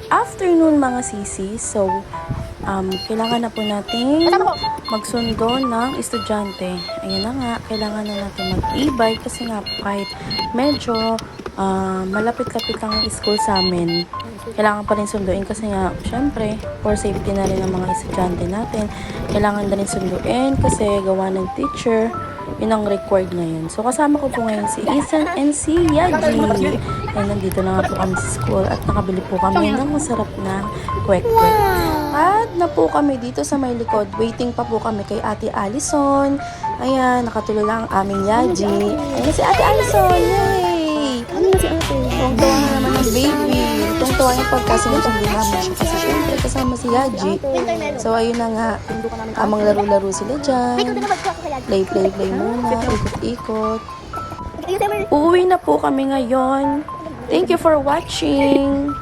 afternoon mga sisi. So, kailangan na po natin magsundo ng estudyante. Ayun na nga, kailangan na natin mag-e-bike kasi nga kahit medyo malapit-lapit lang ang school sa amin. Kailangan pa rin sunduin kasi nga, syempre, for safety na rin ng mga estudyante natin. Kailangan na rin sunduin kasi gawa ng teacher. Yun ang required ngayon. So, kasama ko po ngayon si Ethan and si Yaji. Ay, nandito na nga po kami sa school at nakabili po kami ng masarap na kwek-kwek. At na po kami dito sa may likod. Waiting pa po kami kay Ate Allison. Ayan, nakatuloy lang ang aming Yaji. Ayan si Ate Allison. Yay! Ano na si Ate? Tuwang-tuwa na naman ng baby. Tuwang-tuwa yung pagkasinusundo namin siya. Kasi syempre kasama si Yaji. So, ayun na nga. Amang laro-laro sila dyan. Play muna. Ikot-ikot. Uuwi na po kami ngayon. Thank you for watching.